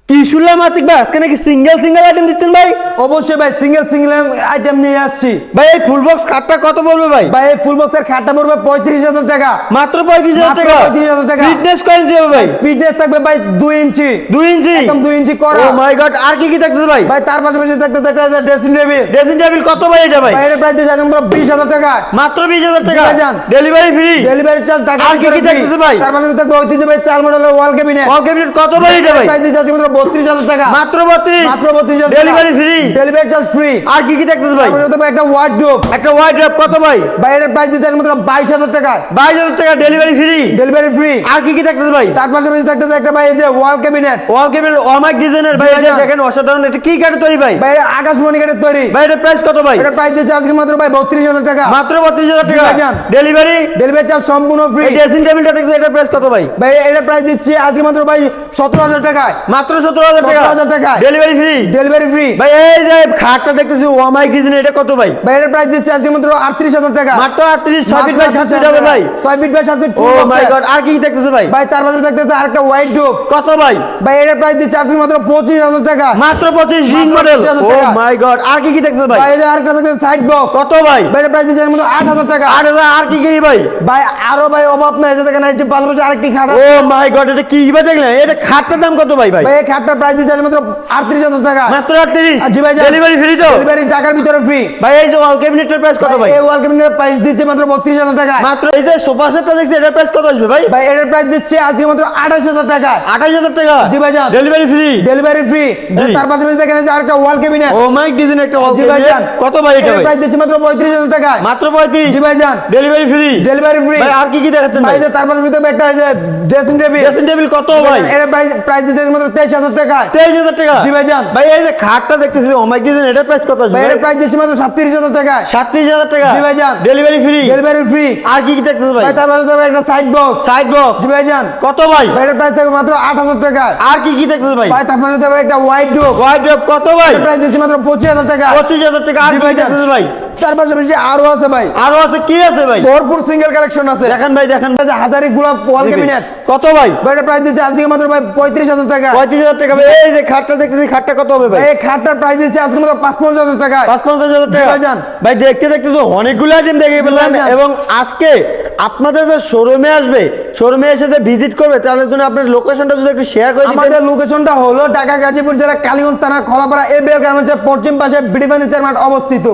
কি শুনলাম আতিক ভাই আজকে নাকি সিঙ্গেল সিঙ্গেল আইটেম দিচ্ছেন ভাই? অবশ্যই ভাই সিঙ্গেল সিঙ্গেল আইটেম নিয়ে আসছি। ভাই এই ফুল বক্স খাটটা কত পড়বে ভাই? ভাই এই ফুল বক্সের খাটটা পড়বে 35,000 টাকা। মাত্র 35,000 টাকা। 35,000 টাকা। ফিটনেস কয় ইঞ্চি হবে ভাই? ফিটনেস থাকবে ভাই 2 ইঞ্চি। 2 ইঞ্চি একদম 2 ইঞ্চি করা। ও মাই গড, আর কি কি থাকছে ভাই? ভাই তার পাশাপাশি থাকতে ড্রেসিং টেবিল। ড্রেসিং টেবিল কত ভাই এটা ভাই? ভাই এর প্রাইস দিচ্ছি একদম 20,000 টাকা। মাত্র 20,000 টাকা। ভাই যান। Delivery free. ডেলিভারি চার্জ টাকা আর কি কি থাকছে ভাই? তার পাশাপাশি থাকবে ঐতিহ্যবাহী 4 মডেলের ওয়াল ক্যাবিনেট। ওয়াল ক্যাবিনেট কত ভাই এটা ভাই? প্রাইস দিচ্ছি মাত্র 32,000 টাকা। মাত্র 32। মাত্র 32,000 টাকা। Delivery free. Delivery charge free. আর কি কি থাকছে ভাই? তারপরে থাকবে একটা ওয়ার্ডরোব। একটা ওয়াইড্রপ কত ভাই? ভাই এর প্রাইস দিচ্ছি মাত্র 22,000 টাকা। 22,000 টাকা ডেলিভারি ফ্রি। Delivery free. আর কি কি থাকছে ভাই? তার পাশাপাশি থাকতেছে একটা ভাই এই যে ওয়াল ক্যাবিনেট। ওয়াল ক্যাবিনেট অমাইক ডিজাইনের ভাই, ভাই এটা যান। দেখেন অসাধারণ। এটা কি কাঠে তৈরি ভাই? ভাই এটা আকাশমণি কাঠের তৈরি। ভাই এটা প্রাইস কত ভাই? এটা প্রাইস দিচ্ছে আজকে মাত্র ভাই 32,000 টাকা। মাত্র 32,000 জি টাকা। ভাই যান। ডেলিভারি। ডেলিভারি চার্জ সম্পূর্ণ ফ্রি। এই ড্রেসিং টেবিলটা দেখতে, এটা প্রাইস কত ভাই? ভাই এটা প্রাইস দিচ্ছি আজকে মাত্র ভাই 17,000 টাকায়। মাত্র 17,000 টাকা। 17,000 টাকায়। Delivery free. Delivery free. ভাই এই যে খাটটা দেখতেছি অমাইক ডিজাইন, এটা কত ভাই? ভাই এটা প্রাইস দিচ্ছি আজকে মাত্র 38,000 টাকা। মাত্র 38। 6 ফিট বাই 7 ফিট হবে ভাই? 6 ফিট বাই 7 ফিট ও ফুল মাই বক্স। গড, আর কি কি দেখতেছে ভাই? ভাই তার পাশে থাকতেছে আরেকটা হোয়াইট ডোভ। কত ভাই? ভাই এটা প্রাইস দিচ্ছি আজকে মাত্র 25,000 টাকা। মাত্র 25 রিং মডেল। 25,000 ও টাকা। মাই গড, আর কি কি দেখতেছে ভাই? ভাই এই যে আরেকটা থাকতেছে সাইড বক্স। কত ভাই? ভাই এটা প্রাইস দিচ্ছি আজকে মাত্র 8,000 টাকা। আর কি কি ভাই? ভাই আরো ভাই অভাব নাই, যে দেখেন এই যে পাশাপাশি আরেকটি খাট আছে। ও মাই গড, এটা কি ভাই দেখলেন? এটা খাটটার দাম কত ভাই? ভাই এই খাটটার প্রাইস দিচ্ছি আজকে মাত্র 38,000 টাকা। মাত্র 38। জি ভাই যান। ডেলিভারি ফ্রি তো? ডেলিভারি টাকার ভিতরে ফ্রি। ভাই এই যে ওয়াল ক্যাবিনেটের প্রাইস কত ভাই? এই ওয়াল ক্যাবিনেটের প্রাইস দিচ্ছে মাত্র 32,000 টাকা। মাত্র এই যে সোফা সেটটা দেখছি, এটার প্রাইস কত আসবে ভাই? ভাই এটার প্রাইস দিচ্ছে আজকে মাত্র 28,000 টাকা। 28,000 টাকা। জি ভাই যান। Delivery free. Delivery free. জি। তার পাশাপাশি দেখেন এই যে আরেকটা ওয়াল ক্যাবিনেট। ও মাই ডিজাইন একটা ওয়াল জি ভাই ক্যাবিনেট যান। কত ভাই এটা এটার ভাই? প্রাইস দিচ্ছে মাত্র 35,000 টাকা। মাত্র 35। জি ভাই যান। Delivery free. Delivery free. ভাই আর কি কি দেখাচ্ছেন ভাই ভাই? এই যে তার পাশাপাশি দেখবে একটা এই যে ড্রেসিং টেবিল। ড্রেসিং টেবিল কত ভাই? এটার প্রাইস দিচ্ছে মাত্র 23,000 টাকা। 23,000 টাকা। জি ভাই যান। ভাই এই যে খাটটা দেখতেছি ও মাই ডিজাইন, এটার প্রাইস কত আসবে ভাই ভাই? এটার প্রাইস দিচ্ছে মাত্র 37,000 টাকা। 37,000 টাকা। জি ভাই যান। Delivery free. Delivery free. আর কি কি দেখতেছে ভাই? ভাই তার পাশে দেখবে একটা সাইড বক্স। সাইড বক্স জি ভাই যান। কত ভাই? ভাই এটার প্রাইস থাকবে মাত্র 8,000 টাকা। আর কি কি দেখতেছে ভাই? ভাই তার পাশে দেখবে একটা হোয়াইট ডোভ। ওয়াইড্রপ কত ভাই? এটার প্রাইস দিচ্ছে মাত্র 25,000 টাকা। 25,000 টাকা। আর জি কি ভাই কি যান। দেখতেছে ভাই? তার পাশাপাশি আরো আছে ভাই, আরো আছে, কি আছে ভাই? ভরপুর সিঙ্গেল কালেকশন আছে। দেখেন ভাই, দেখেন এই যে হাজারি গোলাপ ওয়াল ক্যাবিনেট। কত ভাই? ভাই এটার প্রাইস দিচ্ছে আজকে মাত্র ভাই 35,000 টাকা। 35,000 টাকা। ভাই এই যে খাটটা দেখতেছি, খাটটা কত হবে ভাই? ভাই এই খাটটার প্রাইস দিচ্ছে আজকে মাত্র 55,000 টাকা। 55,000 জি টাকা। ভাই যান। ভাই দেখতে দেখতে তো অনেকগুলো আইটেম দেখে ফেললাম, ভাই যান। এবং আজকে আপনাদের যে শোরুমে আসবে, শোরুমে এসে যে ভিজিট করবে, তাদের জন্য আপনার লোকেশনটা যদি একটু শেয়ার করে দিতেন। আমাদের লোকেশনটা হলো ঢাকা গাজীপুর জেলা কালীগঞ্জ থানা খলাপাড়া এবিএল গার্মেন্টসের পশ্চিম পাশে বিডি ফার্নিচার মার্ট অবস্থিত।